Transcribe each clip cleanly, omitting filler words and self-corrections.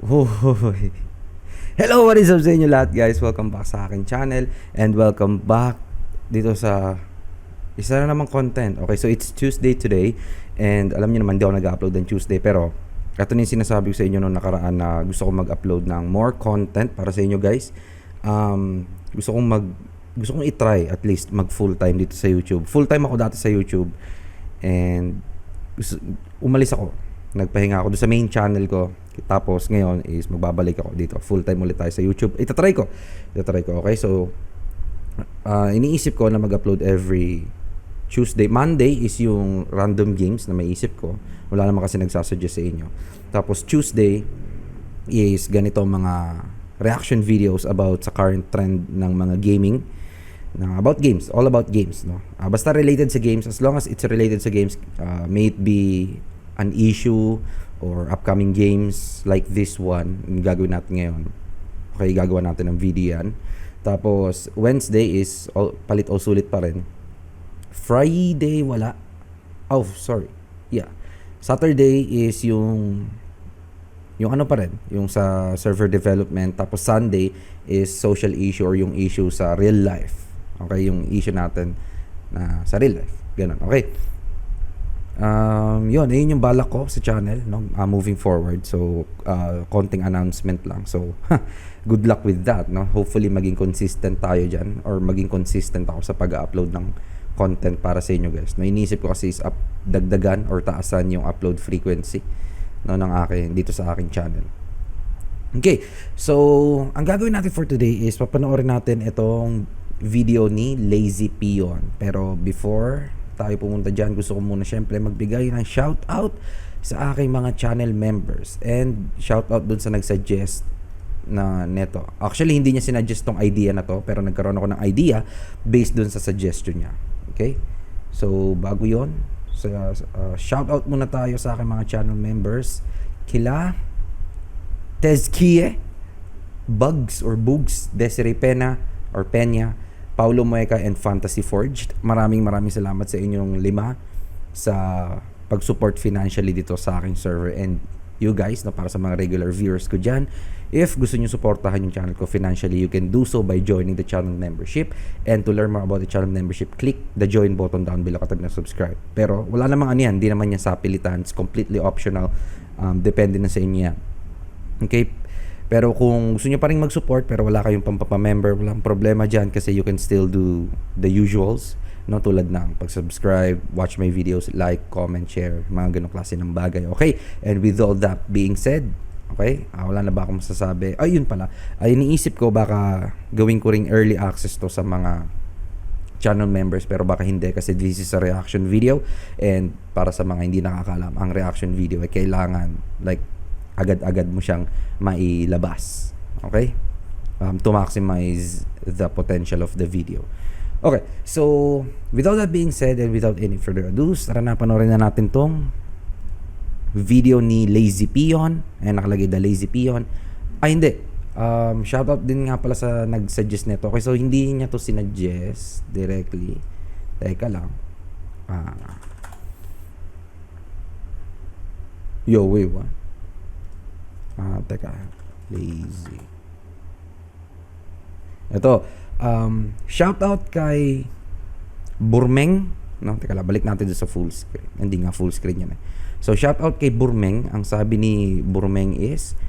Hoy. Hello, what is up sa inyo lahat guys? Welcome back sa aking channel and welcome back dito sa isa na namang content. Okay, so it's Tuesday today and alam niyo naman di ako nag-upload ng Tuesday pero ito na yung sinasabi ko sa inyo noong nakaraan na gusto kong mag-upload ng more content para sa inyo guys. Gusto kong i-try at least mag full time dito sa YouTube. Full time ako dati sa YouTube and umalis ako. Nagpahinga ako doon sa main channel ko. Tapos ngayon is magbabalik ako dito. Full time ulit tayo sa YouTube. Itatry ko. Okay, so iniisip ko na mag-upload every Tuesday. Monday is yung random games na may isip ko. Wala naman kasi nagsasuggest sa inyo. Tapos Tuesday is ganito mga reaction videos about sa current trend ng mga gaming. About games, all about games, no? Basta related sa games, as long as it's related sa games, may it be an issue or upcoming games like this one, yung gagawin natin ngayon. Okay, gagawa natin ng video yan. Tapos Wednesday is palit o sulit pa rin. Friday wala. Oh, sorry. Yeah. Saturday is yung ano pa rin, yung sa server development. Tapos Sunday is social issue or yung issue sa real life. Okay, yung issue natin na sa real life. Ganun. Okay. Yun yung balak ko sa channel, no? Moving forward. So, konting announcement lang. So, good luck with that, no? Hopefully, maging consistent tayo dyan or maging consistent ako sa pag-upload ng content para sa inyo guys. No, iniisip ko kasi is dagdagan or taasan yung upload frequency, no, ng akin dito sa aking channel. Okay, so ang gagawin natin for today is papanoorin natin itong video ni Lazy Peon. Pero before tayo pumunta dyan, gusto ko muna syempre magbigay ng shoutout sa aking mga channel members and shoutout dun sa nagsuggest na neto. Actually, hindi niya sinuggest tong idea na to, pero nagkaroon ako ng idea based dun sa suggestion niya. Okay? So, bago yon, shoutout muna tayo sa aking mga channel members. Kila Tezkie, Bugs or Bugs, Desiree Pena or Peña, Paulo Mueca and Fantasy Forged. Maraming salamat sa inyong 5 sa pag-support financially dito sa aking server and you guys na para sa mga regular viewers ko dyan. If gusto nyo supportahan yung channel ko financially, you can do so by joining the channel membership. And to learn more about the channel membership, click the join button down below katabi na subscribe. Pero wala namang ano yan, hindi naman yan sa pilitan. It's completely optional. Depende na sa inyo yan. Okay? Pero kung gusto nyo pa rin mag-support pero wala kayong pampapamember, walang problema dyan kasi you can still do the usuals, no? Tulad ng pag-subscribe, watch my videos, like, comment, share, mga ganong klase ng bagay. Okay? And with all that being said, okay? Wala na ba akong masasabi? Yun pala. Iniisip ko baka gawin ko ring early access to sa mga channel members pero baka hindi kasi this is a reaction video and para sa mga hindi nakakalam, ang reaction video ay kailangan like agad-agad mo siyang mailabas. Okay? To maximize the potential of the video. Okay, so without that being said and without any further ado, tara na panoorin na natin tong video ni Lazy Peon. Ayan, nakalagay the Lazy Peon. Hindi. Shoutout din nga pala sa nag-suggest nito. Okay, so hindi niya to sinuggest directly. Teka lang. Yo, wait, what? Teka. Lazy. Ito. Shoutout kay Burmeng. No, teka lang. Balik natin sa full screen. Hindi nga full screen yan eh. So, shoutout kay Burmeng. Ang sabi ni Burmeng is,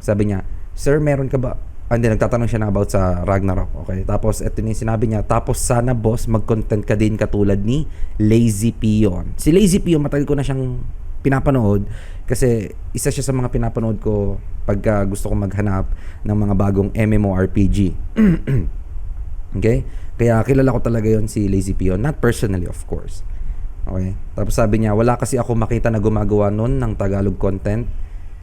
sabi niya, Sir, meron ka ba? Hindi, nagtatanong siya na about sa Ragnarok. Okay. Tapos, ito yung sinabi niya. Tapos, sana boss, mag-content ka din katulad ni Lazy Peon. Si Lazy Peon, matagal ko na siyang pinapanood kasi isa siya sa mga pinapanood ko pagka gusto kong maghanap ng mga bagong MMORPG. Okay? Kaya kilala ko talaga yon si Lazy Peon. Not personally, of course. Okay? Tapos sabi niya, wala kasi ako makita na gumagawa nun ng Tagalog content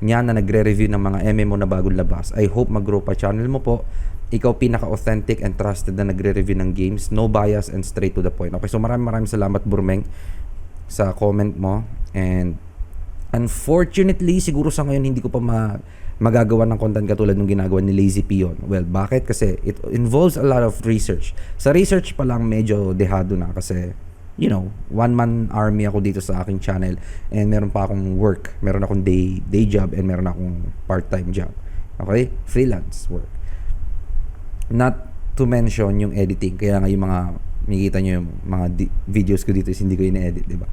niya na nagre-review ng mga MMO na bagong labas. I hope mag-grow pa channel mo po. Ikaw pinaka-authentic and trusted na nagre-review ng games. No bias and straight to the point. Okay, so maraming salamat Burmeng sa comment mo. And unfortunately, siguro sa ngayon hindi ko pa magagawa ng content katulad ng ginagawa ni Lazy Peon. Well, bakit? Kasi it involves a lot of research. Sa research pa lang medyo dehado na kasi one-man army ako dito sa aking channel, and meron pa akong work, meron akong day job, and meron akong part-time job. Okay? Freelance work. Not to mention yung editing. Kaya nga yung mga makikita nyo yung mga videos ko dito is hindi ko ina-edit, diba?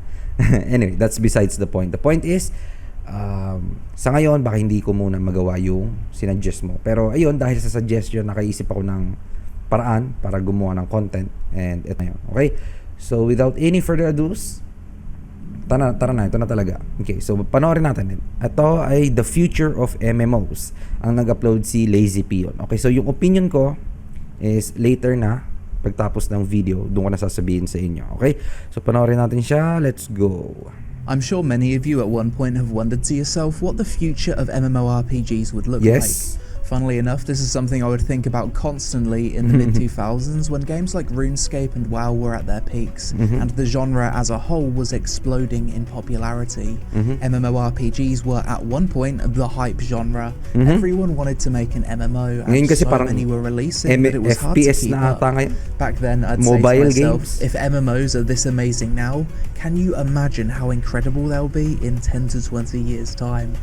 Anyway, that's besides the point. The point is, sa ngayon, baka hindi ko muna magawa yung sinuggest mo. Pero ayun, dahil sa suggestion, nakaisip ako ng paraan para gumawa ng content. And ito na yun. Okay? So, without any further ado, tara na, ito na talaga. Okay, so panoorin natin. Ito ay The Future of MMOs. Ang nag-upload si Lazy Pion. Okay, so yung opinion ko is later na, pagtapos ng video, doon ko na sasabihin sa inyo. Okay? So panoorin natin siya. Let's go. I'm sure many of you at one point have wondered to yourself what the future of MMORPGs would look like. Funnily enough, this is something I would think about constantly in the mid-2000s when games like RuneScape and WoW were at their peaks, and the genre as a whole was exploding in popularity. MMORPGs were at one point the hype genre. Everyone wanted to make an MMO, and so many were releasing that it was hard to keep up. Back then, I'd say to myself, if MMOs are this amazing now, can you imagine how incredible they'll be in 10 to 20 years' time?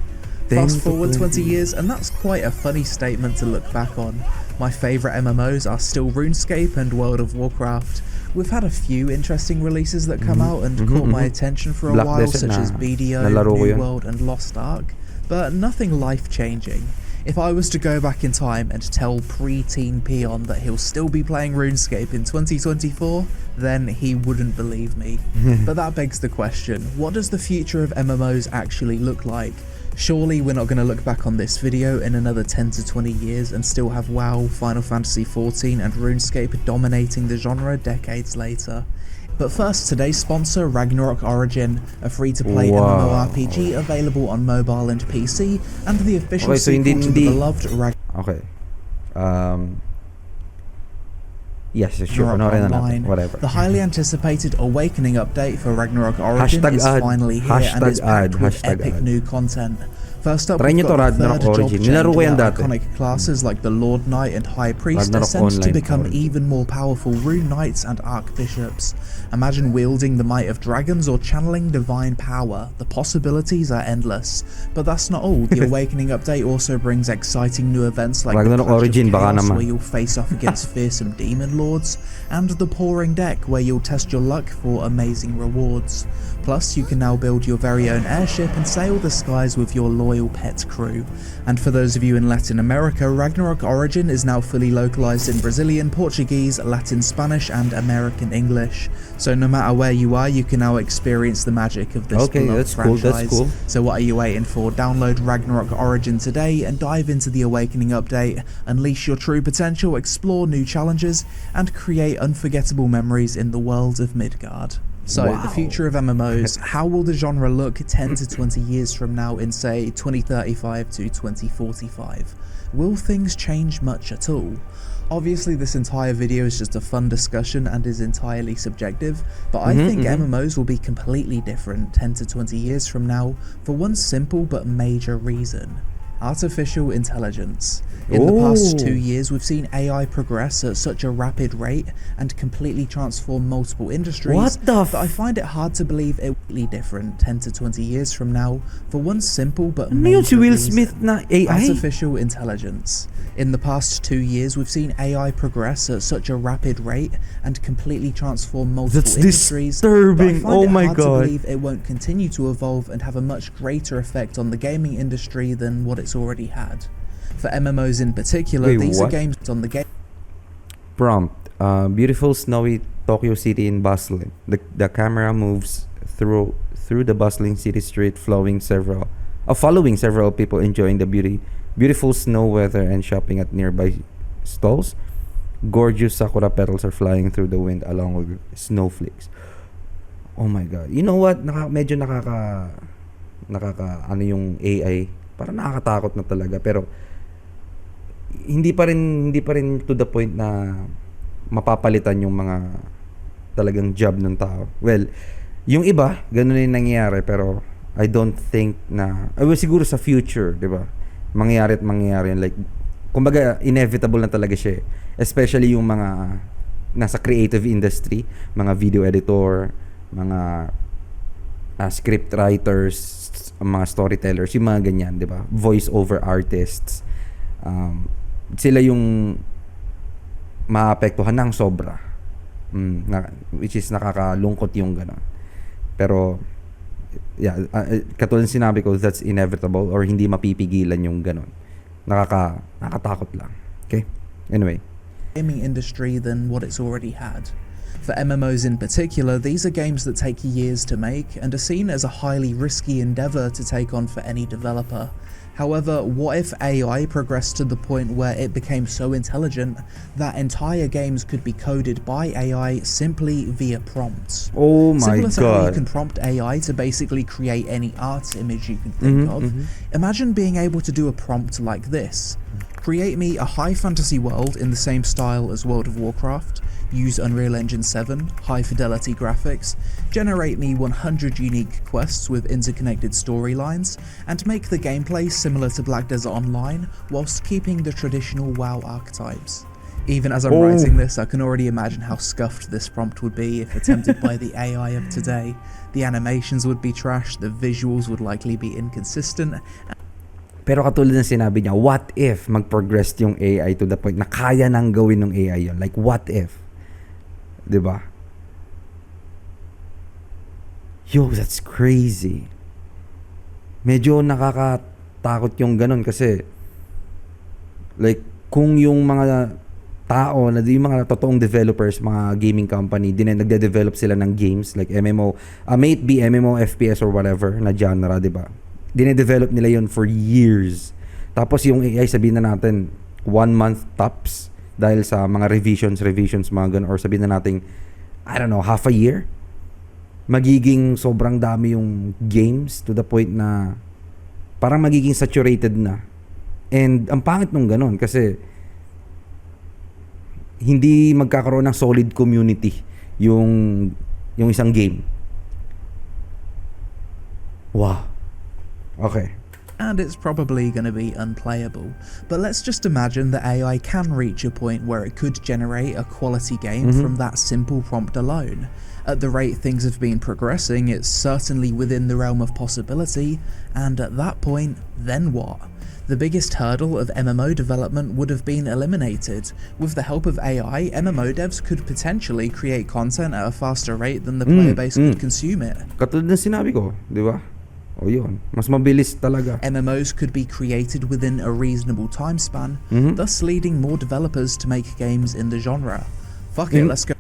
Fast forward 20 years, and that's quite a funny statement to look back on. My favourite MMOs are still RuneScape and World of Warcraft. We've had a few interesting releases that come out and caught my attention for a while, such as BDO, New World and Lost Ark, but nothing life-changing. If I was to go back in time and tell pre-teen Peon that he'll still be playing RuneScape in 2024, then he wouldn't believe me. But that begs the question, what does the future of MMOs actually look like? Surely we're not going to look back on this video in another 10 to 20 years and still have WoW, Final Fantasy XIV and RuneScape dominating the genre decades later. But first, today's sponsor, Ragnarok Origin, a free-to-play MMORPG available on mobile and PC, and the official sequel to the beloved Okay. Yes, sure. Online. Whatever. The highly anticipated Awakening update for Ragnarok Origin is finally here and is packed with epic new content. First up, we've got the third job chain where iconic classes like the Lord Knight and High Priest are sent to become even more powerful Rune Knights and Archbishops. Imagine wielding the might of dragons or channeling divine power. The possibilities are endless. But that's not all. The Awakening update also brings exciting new events like the Clash of Chaos, where you'll face off against fearsome demon lords, and the Pouring Deck, where you'll test your luck for amazing rewards. Plus, you can now build your very own airship and sail the skies with your loyal pet crew. And for those of you in Latin America, Ragnarok Origin is now fully localized in Brazilian, Portuguese, Latin Spanish, and American English. So no matter where you are, you can now experience the magic of this beloved franchise. Cool. So what are you waiting for? Download Ragnarok Origin today and dive into the Awakening update, unleash your true potential, explore new challenges, and create unforgettable memories in the world of Midgard. So, the future of MMOs, how will the genre look 10 to 20 years from now in, say, 2035 to 2045? Will things change much at all? Obviously, this entire video is just a fun discussion and is entirely subjective, but I think MMOs will be completely different 10 to 20 years from now for one simple but major reason. Artificial intelligence. In the past 2 years, we've seen AI progress at such a rapid rate and completely transform multiple industries that I find it hard to believe it will be different 10 to 20 years from now for one simple but major reason. Artificial intelligence. In the past 2 years, we've seen AI progress at such a rapid rate and completely transform multiple industries that I find it hard to believe it won't continue to evolve and have a much greater effect on the gaming industry than what it's already had. For MMOs in particular, these are games on the game. Prompt. Beautiful snowy Tokyo City in bustling. The camera moves through the bustling city street, following several people enjoying the beautiful snow weather and shopping at nearby stalls. Gorgeous sakura petals are flying through the wind along with snowflakes. Oh my god. You know what? Medyo nakaka ano yung AI. Parang nakakatakot na talaga, pero hindi pa rin to the point na mapapalitan yung mga talagang job ng tao. Well, yung iba, ganun yung nangyayari, pero I don't think na, siguro sa future, di ba? Mangyayari yun. Like, kumbaga, inevitable na talaga siya. Especially yung mga nasa creative industry, mga video editor, mga script writers, mga storytellers, yung mga ganyan, 'di ba? Voice over artists. Sila yung maapektuhan ng sobra. Which is nakakalungkot yung gano'n. Pero yeah, katulad ng sinabi ko, that's inevitable or hindi mapipigilan yung gano'n. Nakatakot lang. Okay? Anyway. Gaming industry than what it's already had. For MMOs in particular, these are games that take years to make and are seen as a highly risky endeavor to take on for any developer. However, what if AI progressed to the point where it became so intelligent that entire games could be coded by AI simply via prompts? Oh my Similar to how you god. can prompt AI to basically create any art image you can think of. Imagine being able to do a prompt like this. Create me a high fantasy world in the same style as World of Warcraft. Use Unreal Engine 7, high fidelity graphics, generate me 100 unique quests with interconnected storylines, and make the gameplay similar to Black Desert Online whilst keeping the traditional WoW archetypes. Even as I'm writing this, I can already imagine how scuffed this prompt would be if attempted by the AI of today. The animations would be trash, the visuals would likely be inconsistent. Pero katulad ng sinabi niya, what if mag-progress yung AI to the point na kaya nang gawin ng AI yun? Like, what if? Diba? Yo, that's crazy. Medyo nakakatakot yung ganun kasi like, kung yung mga tao, yung mga totoong developers, mga gaming company, nagde-develop sila ng games like MMO, may it be MMO, FPS or whatever na genre, diba? Dine-develop nila yun for years. Tapos yung AI, sabihin na natin 1 month tops dahil sa mga revisions, mga ganun, or sabihin na natin, I don't know, half a year. Magiging sobrang dami yung games to the point na parang magiging saturated na. And ang pangit nung ganun kasi hindi magkakaroon ng solid community yung isang game. Wow. Okay. And it's probably going to be unplayable. But let's just imagine that AI can reach a point where it could generate a quality game from that simple prompt alone. At the rate things have been progressing, it's certainly within the realm of possibility, and at that point, then what? The biggest hurdle of MMO development would have been eliminated. With the help of AI, MMO devs could potentially create content at a faster rate than the player base could consume it. Katulad ng sinabi ko, di ba? O yun, mas mabilis talaga. MMOs could be created within a reasonable time span, thus leading more developers to make games in the genre. Fuck it, let's go.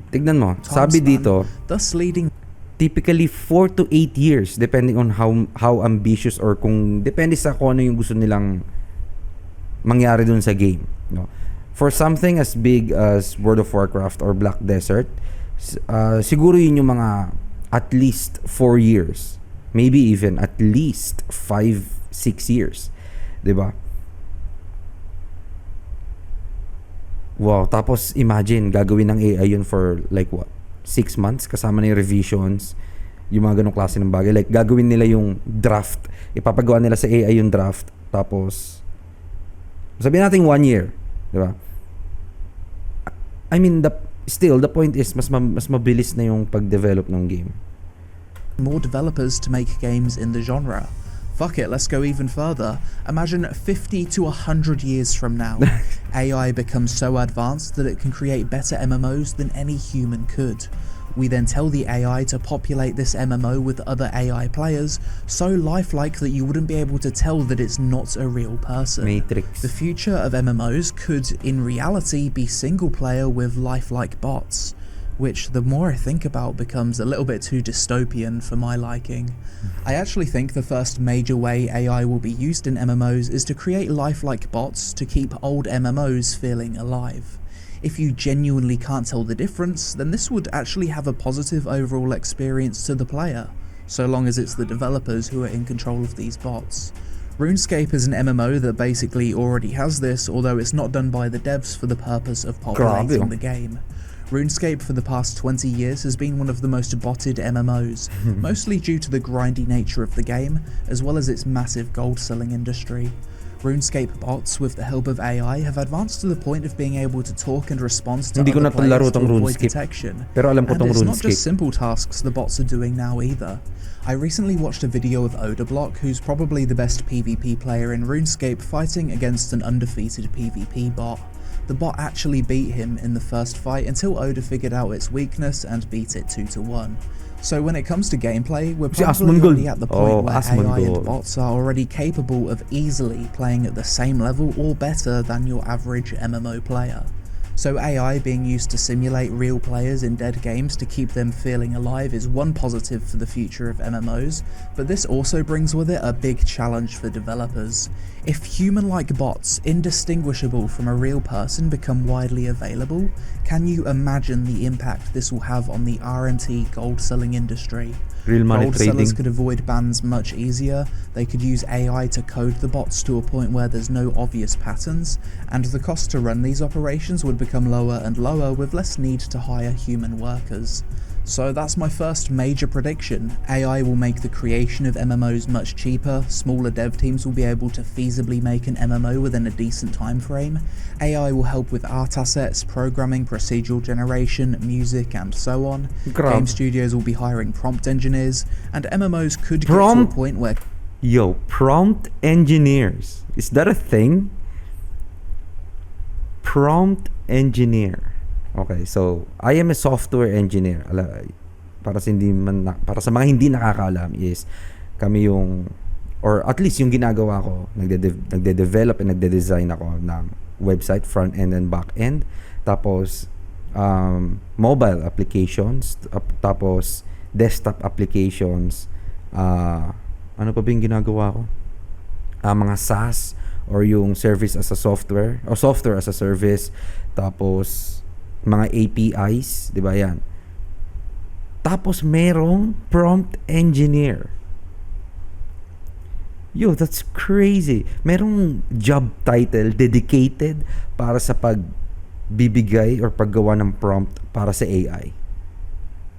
Tignan mo, Time sabi span, dito, thus leading typically 4 to 8 years depending on how ambitious or kung depende sa kung ano yung gusto nilang mangyari dun sa game, no? For something as big as World of Warcraft or Black Desert, siguro yun yung mga at least 4 years. Maybe even at least 5-6 years. 'Di ba? Wow, tapos imagine gagawin ng AI yun for like what? 6 months kasama na yung revisions, yung mga ganong klase ng bagay. Like gagawin nila yung draft. Ipapagawa nila sa AI yung draft. Tapos sabihin natin 1 year, 'di ba? I mean, the point is mas mabilis na yung pag-develop ng game. more developers to make games in the genre. Fuck it, let's go even further. Imagine 50 to 100 years from now, AI becomes so advanced that it can create better MMOs than any human could. We then tell the AI to populate this MMO with other AI players, so lifelike that you wouldn't be able to tell that it's not a real person. Matrix. The future of MMOs could, in reality, be single player with lifelike bots, which the more I think about becomes a little bit too dystopian for my liking. I actually think the first major way AI will be used in MMOs is to create lifelike bots to keep old MMOs feeling alive. If you genuinely can't tell the difference, then this would actually have a positive overall experience to the player, so long as it's the developers who are in control of these bots. RuneScape is an MMO that basically already has this, although it's not done by the devs for the purpose of populating the game. RuneScape for the past 20 years has been one of the most botted MMOs, mostly due to the grindy nature of the game, as well as its massive gold selling industry. RuneScape bots, with the help of AI, have advanced to the point of being able to talk and respond to Hindi ko other na laro players to tong avoid RuneScape. detection. Pero alam ko And tong it's not RuneScape. just simple tasks the bots are doing now either. I recently watched a video of Odablock, who's probably the best PvP player in RuneScape, fighting against an undefeated PvP bot. The bot actually beat him in the first fight until Oda figured out its weakness and beat it 2-1. So when it comes to gameplay, we're probably already at the point where AI and bots are already capable of easily playing at the same level or better than your average MMO player. So AI being used to simulate real players in dead games to keep them feeling alive is one positive for the future of MMOs, but this also brings with it a big challenge for developers. If human-like bots, indistinguishable from a real person, become widely available, can you imagine the impact this will have on the RMT gold selling industry? Real money Gold trading. sellers could avoid bans much easier, they could use AI to code the bots to a point where there's no obvious patterns, and the cost to run these operations would become lower and lower with less need to hire human workers. So that's my first major prediction. AI will make the creation of MMOs much cheaper, smaller dev teams will be able to feasibly make an MMO within a decent time frame, AI will help with art assets, programming, procedural generation, music, and so on. Game studios will be hiring prompt engineers, and MMOs could get to a point where... Yo, prompt engineers. Is that a thing? Prompt engineer. Okay, so I am a software engineer. Para sa mga hindi nakakaalam is kami yung, or at least yung ginagawa ko, nagde-develop and nagde-design ako ng website, front end and back end. Tapos mobile applications, tapos desktop applications. Ano pa ba yung ginagawa ko? Mga SaaS or yung service as a software o software as a service. Tapos mga APIs, 'di ba 'yan? Tapos merong prompt engineer. Yo, that's crazy. Merong job title dedicated para sa pagbibigay or paggawa ng prompt para sa AI.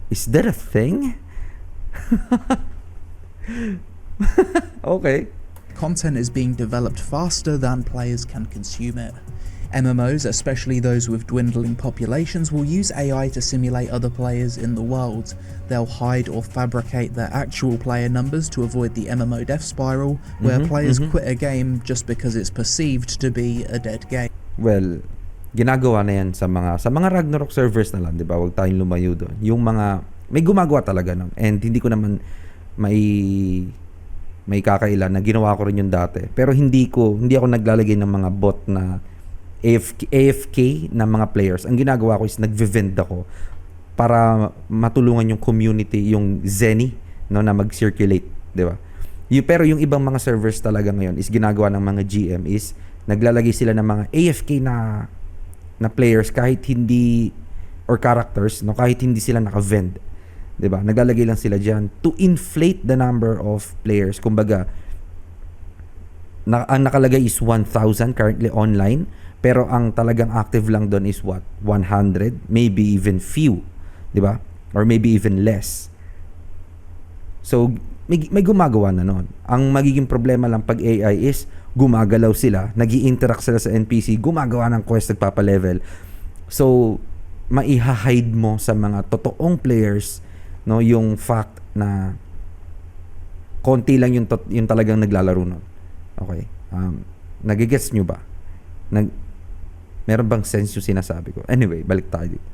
Is that a thing? Okay. Content is being developed faster than players can consume it. MMOs, especially those with dwindling populations, will use AI to simulate other players in the world. They'll hide or fabricate their actual player numbers to avoid the MMO death spiral, where players quit a game just because it's perceived to be a dead game. Well, ginagawa na yan sa mga Ragnarok servers na lang, 'di ba? Huwag tayong lumayo doon. Yung mga may gumagawa talaga nun. And hindi ko naman may kakailan na ginawa ko rin yung dati. Pero hindi ako naglalagay ng mga bot na AFK na mga players. Ang ginagawa ko is nagve-vend ako para matulungan yung community, yung Zenny, no, na mag-circulate, 'di ba? Pero yung ibang mga servers talaga ngayon is ginagawa ng mga GM is naglalagay sila ng mga AFK na players kahit hindi, or characters, no, kahit hindi sila naka-vend. 'Di ba? Naglalagay lang sila diyan to inflate the number of players. Kumbaga, ang nakalagay is 1,000 currently online, pero ang talagang active lang doon is what? 100, maybe even few, 'di ba? Or maybe even less. So, may gumagawa na noon. Ang magiging problema lang pag AI is gumagalaw sila, nag-i-interact sila sa NPC, gumagawa ng quest, nagpapa-level. So, maiha-hide mo sa mga totoong players, no, yung fact na konti lang yung talagang naglalaro nun. Okay. Nagigets nyo ba? Meron bang sense yung sinasabi ko? Anyway, balik tayo dito.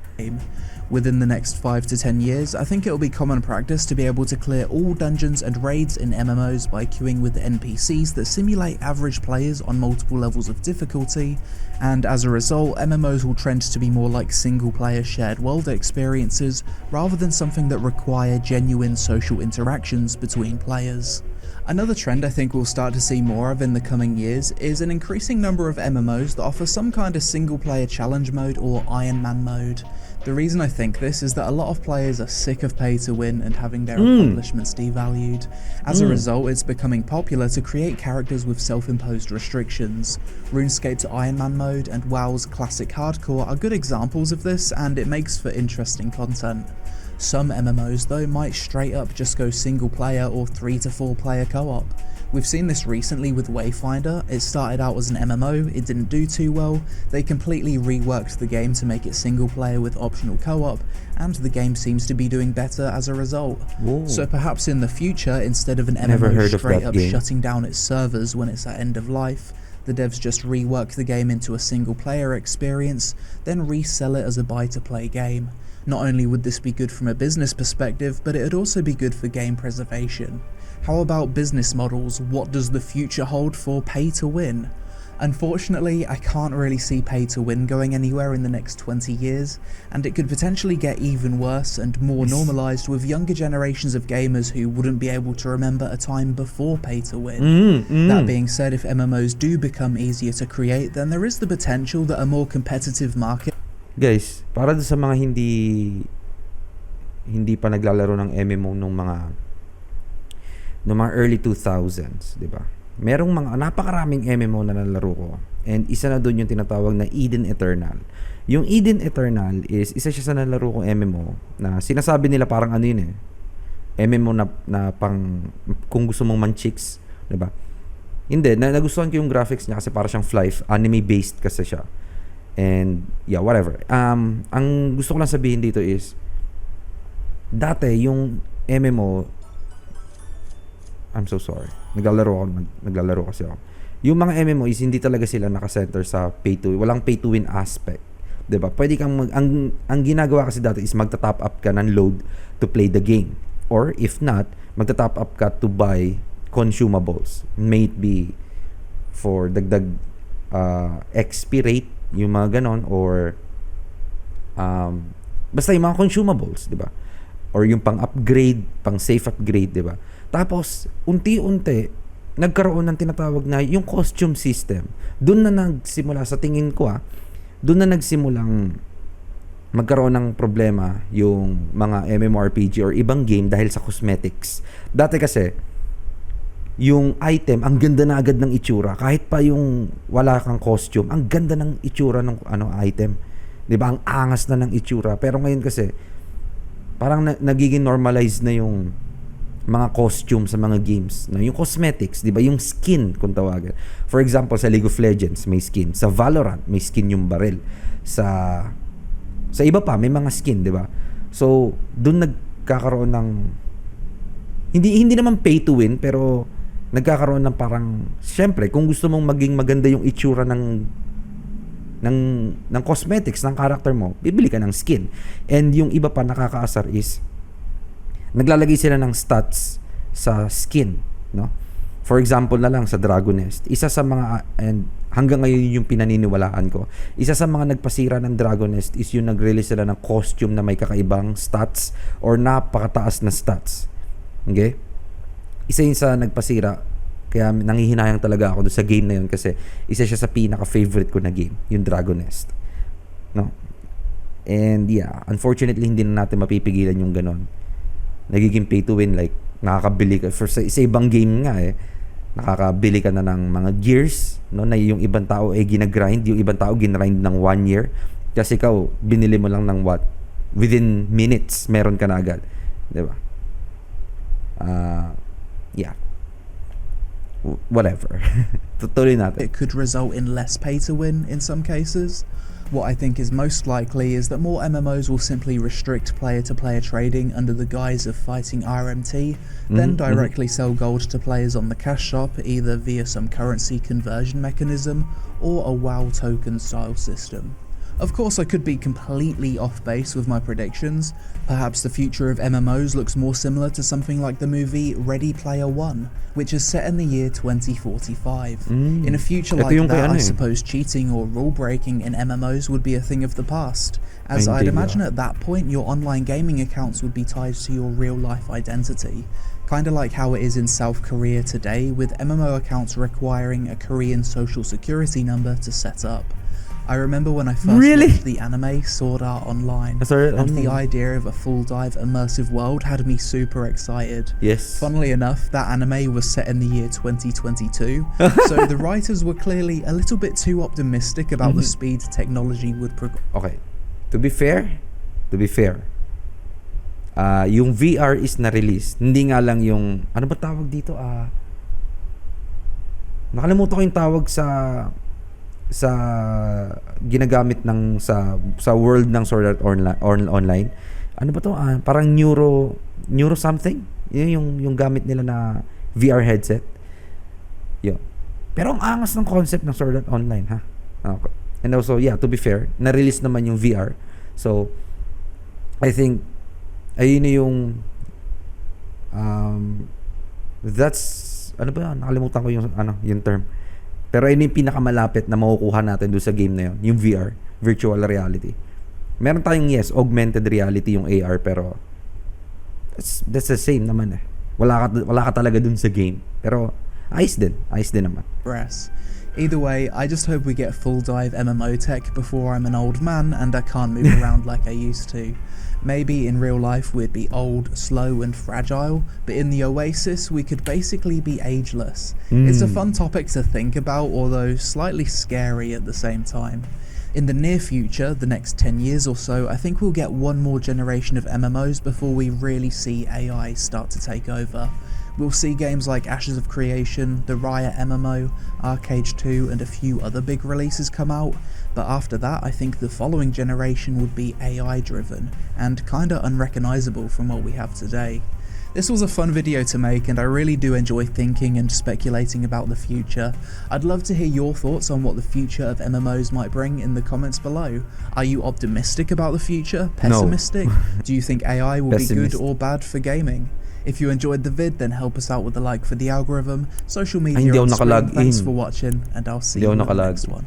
Within the next 5 to 10 years, I think it will be common practice to be able to clear all dungeons and raids in MMOs by queuing with NPCs that simulate average players on multiple levels of difficulty, and as a result, MMOs will trend to be more like single-player shared world experiences rather than something that require genuine social interactions between players. Another trend I think we'll start to see more of in the coming years is an increasing number of MMOs that offer some kind of single-player challenge mode or Iron Man mode. The reason I think this is that a lot of players are sick of pay to win and having their accomplishments devalued. As a result, it's becoming popular to create characters with self-imposed restrictions. RuneScape's Iron Man mode and WoW's Classic Hardcore are good examples of this, and it makes for interesting content. Some MMOs though might straight up just go single player or 3 to 4 player co-op. We've seen this recently with Wayfinder. It started out as an MMO, it didn't do too well, they completely reworked the game to make it single player with optional co-op, and the game seems to be doing better as a result. Whoa. So perhaps in the future, instead of an Never MMO heard of straight that up game. shutting down its servers when it's at end of life, the devs just rework the game into a single player experience, then resell it as a buy-to-play game. Not only would this be good from a business perspective, but it would also be good for game preservation. How about business models? What does the future hold for pay-to-win? Unfortunately, I can't really see pay-to-win going anywhere in the next 20 years, and it could potentially get even worse and more normalised with younger generations of gamers who wouldn't be able to remember a time before pay-to-win. That being said, if MMOs do become easier to create, then there is the potential that a more competitive market... Guys, para sa mga hindi pa naglalaro ng MMO nung mga early 2000s, 'di ba? Merong mga napakaraming MMO na nalaro ko. And isa na doon yung tinatawag na Eden Eternal. Yung Eden Eternal is isa siya sa nalaro kong MMO na sinasabi nila parang ano yun MMO na pang kung gusto mong man-chicks, 'di ba? Hindi, nagustuhan ko yung graphics niya kasi para siyang anime based kasi siya. And yeah, whatever. Ang gusto ko lang sabihin dito is dati yung MMO, I'm so sorry. Naglalaro kasi ako. Yung mga MMO is hindi talaga sila naka-center sa walang pay to win aspect. 'Di ba? Pwede kang ang ginagawa kasi dati is magta-top up ka ng load to play the game. Or if not, magta-top up ka to buy consumables. May it be for dagdag XP rate, yung mga ganon, or basta yung mga consumables, 'di ba? Or yung pang-upgrade, pang-safe upgrade, 'di ba? Tapos, unti-unti, nagkaroon ng tinatawag na yung costume system. Doon na nagsimula, sa tingin ko doon na nagsimulang magkaroon ng problema yung mga MMORPG or ibang game dahil sa cosmetics. Dati kasi, yung item, ang ganda na agad ng itsura. Kahit pa yung wala kang costume, ang ganda ng itsura ng item. 'Di ba? Ang angas na ng itsura. Pero ngayon kasi, parang nagiging normalized na yung mga costume sa mga games, no? Yung cosmetics, 'di ba? Yung skin kung tawagan. For example, sa League of Legends may skin, sa Valorant may skin yung baril. Sa iba pa may mga skin, 'di ba? So, doon nagkakaroon ng hindi naman pay to win, pero nagkakaroon ng parang syempre kung gusto mong maging maganda yung itsura ng cosmetics ng character mo, bibili ka ng skin. And yung iba pa nakakaasar is naglalagay sila ng stats sa skin, no? For example na lang sa Dragon Nest, isa sa mga, and hanggang ngayon yung pinaniniwalaan ko, isa sa mga nagpasira ng Dragon Nest is yung nag-release sila ng costume na may kakaibang stats or napakataas na stats. Okay? Isa yun sa nagpasira, kaya nanghihinayang talaga ako doon sa game na yun kasi isa siya sa pinaka-favorite ko na game, yung Dragon Nest. No? And yeah, unfortunately hindi na natin mapipigilan yung ganon. Nagiging pay to win, like nakakabili ka sa ibang game nga nakakabili ka na ng mga gears, no, na yung ibang tao ginagrind, yung ibang tao ginrind ng 1 year kasi ikaw binili mo lang ng within minutes meron ka na agad, 'di ba? Yeah, whatever. Tutuloy natin. It could result in less pay to win in some cases. What I think is most likely is that more MMOs will simply restrict player-to-player trading under the guise of fighting RMT, then directly sell gold to players on the cash shop either via some currency conversion mechanism or a WoW token style system. Of course, I could be completely off base with my predictions. Perhaps the future of MMOs looks more similar to something like the movie Ready Player One, which is set in the year 2045. In a future like that, I suppose cheating or rule breaking in MMOs would be a thing of the past, as I'd imagine at that point your online gaming accounts would be tied to your real life identity. Kinda like how it is in South Korea today, with MMO accounts requiring a Korean social security number to set up. I remember when I first watched the anime Sword Art Online, and the idea of a full dive immersive world had me super excited. Yes. Funnily enough, that anime was set in the year 2022, so the writers were clearly a little bit too optimistic about the speed technology would progress. Okay. To be fair, yung VR is na-release. Hindi nga lang yung, ano ba tawag dito? nakalimutan ko yung tawag sa ginagamit ng sa world ng Sword Art Online. Ano ba to? Parang neuro something. Yun yung gamit nila na VR headset. Yun. Pero ang angas ng concept ng Sword Art Online, ha? Okay. And also, yeah, to be fair, na-release naman yung VR. So, I think ayun na yung that's ano ba? Nakalimutan ko yung term. Pero ayun yung pinakamalapit na makukuha natin doon sa game na yun, yung VR, virtual reality. Meron tayong augmented reality yung AR, pero that's the same naman eh. Wala ka talaga dun sa game. Pero ayos din naman. Either way, I just hope we get full dive MMO tech before I'm an old man and I can't move around like I used to. Maybe in real life we'd be old, slow and fragile, but in the Oasis we could basically be ageless. It's a fun topic to think about, although slightly scary at the same time. In the near future, the next 10 years or so, I think we'll get one more generation of MMOs before we really see AI start to take over. We'll see games like Ashes of Creation, the Riot MMO, Arcade 2 and a few other big releases come out, but after that I think the following generation would be AI driven, and kinda unrecognisable from what we have today. This was a fun video to make and I really do enjoy thinking and speculating about the future. I'd love to hear your thoughts on what the future of MMOs might bring in the comments below. Are you optimistic about the future? Pessimistic? No. Do you think AI will be good Pessimist. or bad for gaming? If you enjoyed the vid, then help us out with a like for the algorithm, social media hindi ako on screen. nakalag Thanks in. for watching and I'll see Hindi you ako in the nakalag. next one.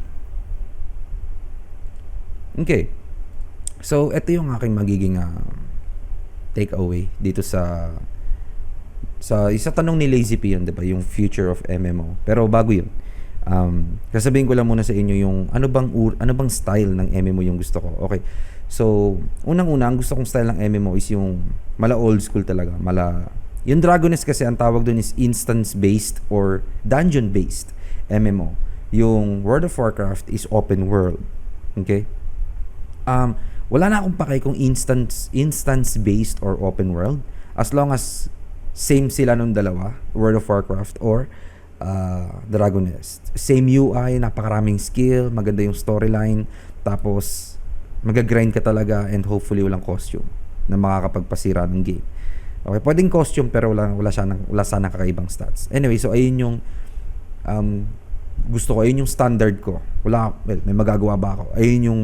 Okay. So, ito yung aking magiging takeaway dito sa isa tanong ni Lazy P yun, 'di ba? Yung future of MMO. Pero bago yun, sasabihin ko lang muna sa inyo yung ano bang style ng MMO yung gusto ko. Okay. So, unang-una, ang gusto kong style ng MMO is yung mala old school talaga. Yung Dragoness kasi ang tawag doon is instance-based or dungeon-based MMO. Yung World of Warcraft is open world. Okay? Wala na akong pake kung instance-based or open world. As long as same sila nung dalawa, World of Warcraft or Dragoness. Same UI, napakaraming skill, maganda yung storyline, tapos mag-grind ka talaga and hopefully walang costume na makakapagpasira ng game. Okay, pwedeng costume pero wala sana kakaibang stats. Anyway, so ayun yung gusto ko, ayun yung standard ko. May magagawa ba ako? Ayun yung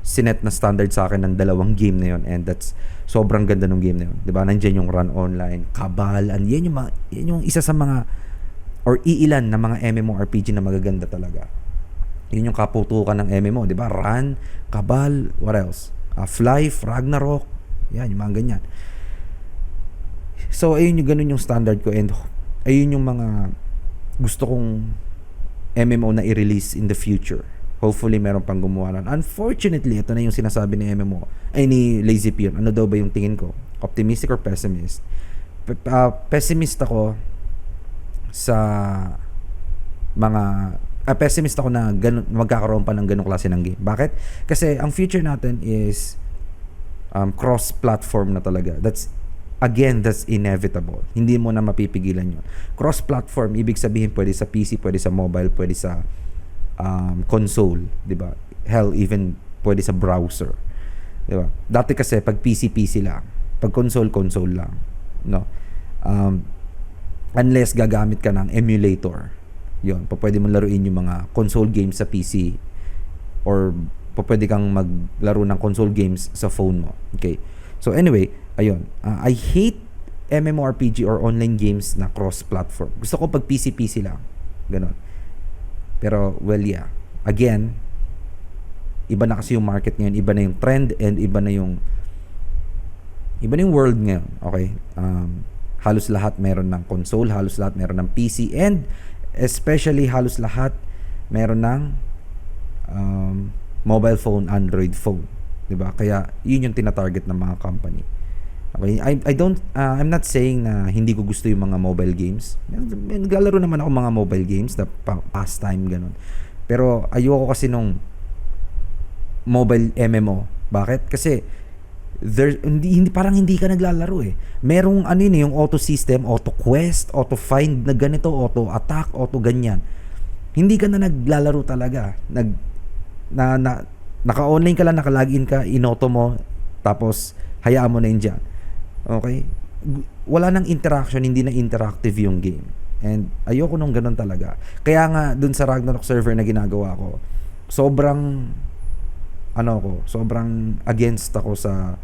sinet na standard sa akin ng dalawang game na yun, and that's sobrang ganda ng game na yun. 'Di ba? Nandiyan yung Run Online, Cabal, and yan yung isa sa mga or iilan na mga MMORPG na magaganda talaga. Yun yung kaputukan ng MMO, 'di ba? Run, Cabal, what else? Fly, Ragnarok, yan, yung mga ganyan. So, ayun yung ganun yung standard ko, and ayun yung mga gusto kong MMO na i-release in the future. Hopefully, meron pang gumawa nun. Unfortunately, ito na yung sinasabi ni MMO, ni Lazy P yun. Ano daw ba yung tingin ko? Optimistic or pessimist? Pessimist ako sa mga pessimist ako na magkakaroon pa ng ganung klase ng game. Bakit? Kasi ang future natin is cross-platform na talaga. That's inevitable. Hindi mo na mapipigilan yun. Cross-platform, ibig sabihin pwede sa PC, pwede sa mobile, pwede sa console, 'di ba? Hell, even pwede sa browser. 'Di ba? Dati kasi pag PC lang, pag console lang, no? Unless gagamit ka ng emulator. 'Yon, pwede mo laruin yung mga console games sa PC or pwede kang maglaro ng console games sa phone mo. Okay? So anyway, ayun. I hate MMORPG or online games na cross-platform. Gusto ko pag PC lang. Ganon. Pero, well, yeah. Again, iba na kasi yung market ngayon, iba na yung trend, and iba na yung world ngayon. Okay? Halos lahat meron ng console, halos lahat meron ng PC, and especially halos lahat meron ng mobile phone, Android phone. 'Di ba? Kaya yun yung tina-target ng mga company. Okay? I'm not saying na hindi ko gusto yung mga mobile games. Naglalaro naman ako mga mobile games na pastime ganun. Pero ayoko kasi nung mobile MMO. Bakit? Kasi hindi parang hindi ka naglalaro eh. Merong ano yun, yung auto system, auto quest, auto find na ganito, auto attack, auto ganyan. Hindi ka na naglalaro talaga. Naka-online ka lang, naka-login ka, inoto mo, tapos hayaan mo na yun dyan. Okay? Wala nang interaction, hindi na interactive yung game. And ayoko nung ganun talaga. Kaya nga, dun sa Ragnarok server na ginagawa ko, sobrang against ako sa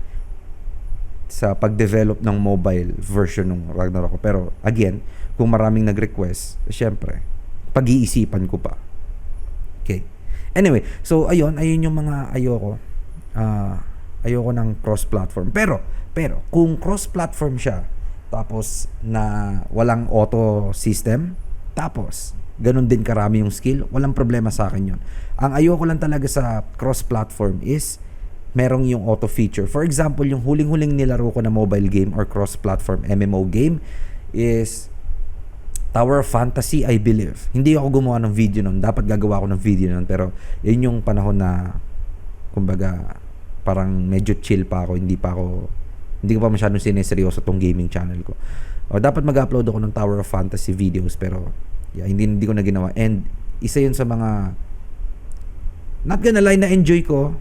pag-develop ng mobile version ng Ragnarok. Pero again, kung maraming nag-request, syempre, pag-iisipan ko pa. Okay. Anyway, so ayun yung mga ayoko. Ayoko ng cross-platform. Pero kung cross-platform siya, tapos na walang auto system, tapos ganun din karami yung skill, walang problema sa akin yun. Ang ayoko lang talaga sa cross-platform is merong yung auto feature. For example, yung huling-huling nilaro ko na mobile game or cross-platform MMO game is Tower of Fantasy, I believe. Hindi ako gumawa ng video nun. Dapat gagawa ako ng video nun. Pero yun yung panahon na, kumbaga, parang medyo chill pa ako. Hindi ko pa masyadong sineseryoso tong gaming channel ko. O, dapat mag-upload ako ng Tower of Fantasy videos. Pero, yeah, hindi ko na ginawa. And, isa yun sa mga, not gonna lie, na enjoy ko.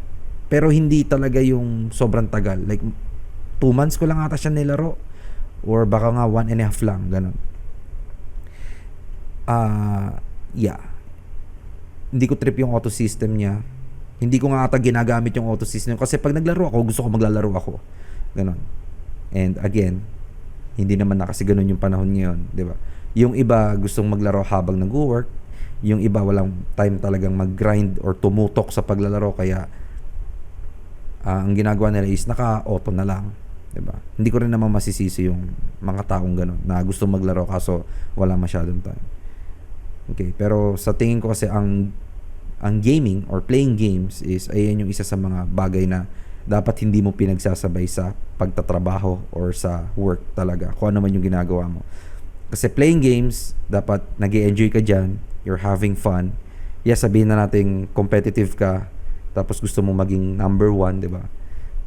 Pero hindi talaga yung sobrang tagal. Like, 2 months ko lang ata siya nilaro. Or baka nga 1.5 lang. Ganun. Yeah. Hindi ko trip yung auto system niya. Hindi ko nga ata ginagamit yung auto system. Kasi pag naglaro ako, gusto ko maglalaro ako. Ganun. And again, hindi naman na kasi ganun yung panahon ngayon. Diba? Yung iba gustong maglaro habang nag-work. Yung iba walang time talagang mag-grind or tumutok sa paglalaro. Kaya, ang ginagawa nila is naka-auto na lang. Diba? Hindi ko rin naman masisisi yung mga taong ganun na gusto maglaro kaso wala masyadong time. Okay, pero sa tingin ko kasi ang gaming or playing games is ayan yung isa sa mga bagay na dapat hindi mo pinagsasabay sa pagtatrabaho or sa work talaga. Kung ano man yung ginagawa mo. Kasi playing games, dapat nag-e-enjoy ka dyan, you're having fun. Yes, sabihin na natin competitive ka, tapos gusto mo maging number 1, di ba?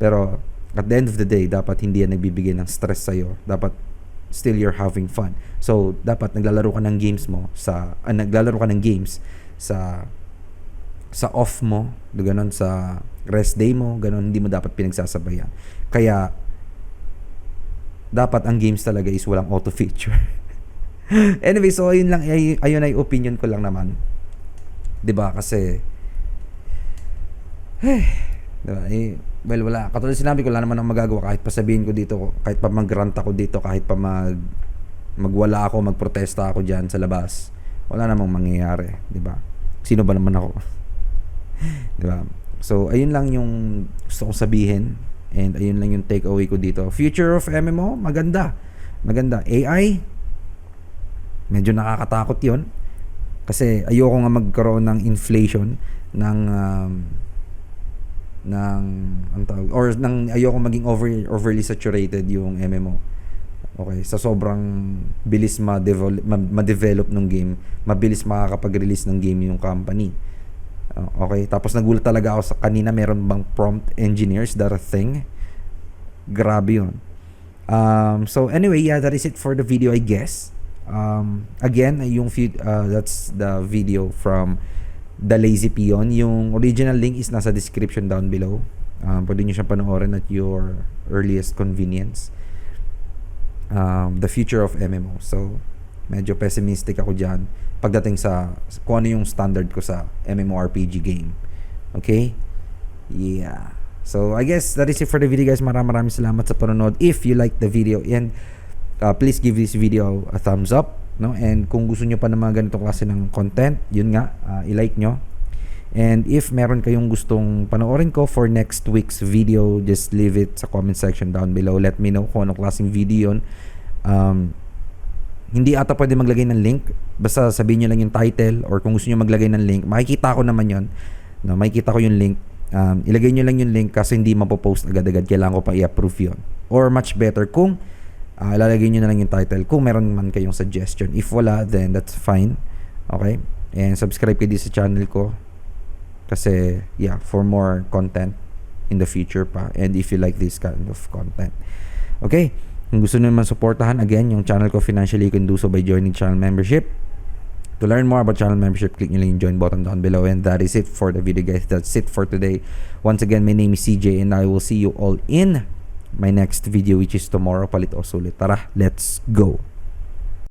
Pero at the end of the day, dapat hindi yan nagbibigay ng stress sa'yo. Dapat still you're having fun. So, dapat naglalaro ka ng games sa off mo, ganun, sa rest day mo, ganun, hindi mo dapat pinagsasabayan. Kaya, dapat ang games talaga is walang auto feature. Anyway, so ayun ay opinion ko lang naman. 'Di ba? Kasi diba? Well, wala. Katulad sinabi ko, wala naman ang magagawa kahit pa sabihin ko dito, kahit pa mag-rant ako dito, kahit pa magwala ako, magprotesta ako diyan sa labas. Wala namang mangyayari, 'di ba? Sino ba naman ako? 'Di ba? So, ayun lang yung gusto kong sabihin and ayun lang yung take away ko dito. Future of MMO, maganda. Maganda. AI, medyo nakakatakot 'yon. Kasi ayoko nga magkaroon ng inflation ng ayoko maging overly saturated yung MMO. Okay, sa sobrang bilis ma-develop ng game, mabilis makakapag-release ng game yung company. Okay, tapos nagulat talaga ako sa kanina, meron bang prompt engineers, that a thing? Grabe yun. So anyway, yeah, that is it for the video, I guess. Again, that's the video from The Lazy Peon. Yung original link is nasa description down below. Pwede nyo siyang panoorin at your earliest convenience. The future of MMO. So, medyo pessimistic ako dyan pagdating sa kung ano yung standard ko sa MMORPG game. Okay? Yeah. So, I guess that is it for the video, guys. Maraming salamat sa panonood. If you like the video, and please give this video a thumbs up, no? And kung gusto nyo pa ng mga ganito klase ng content, yun nga, i-like nyo. And if meron kayong gustong panoorin ko for next week's video, just leave it sa comment section down below. Let me know kung anong klaseng video yun. Hindi ata pwede maglagay ng link. Basta sabihin nyo lang yung title, or kung gusto nyo maglagay ng link, makikita ko naman yun. No, makikita ko yung link. Ilagay nyo lang yung link kasi hindi mapopost agad-agad. Kailangan ko pa i-approve yun. Or much better kung ilalagay nyo na lang yung title kung meron man kayong suggestion. If wala, then that's fine. Okay? And subscribe kayo dito sa channel ko. Kasi, yeah, for more content in the future pa, and if you like this kind of content. Okay, kung gusto nyo naman supportahan, again, yung channel ko financially, you can do so by joining channel membership. To learn more about channel membership, click nyo lang yung join button down below. And that is it for the video, guys. That's it for today. Once again, my name is CJ, and I will see you all in my next video, which is tomorrow. Palit o sulit. Tara, let's go!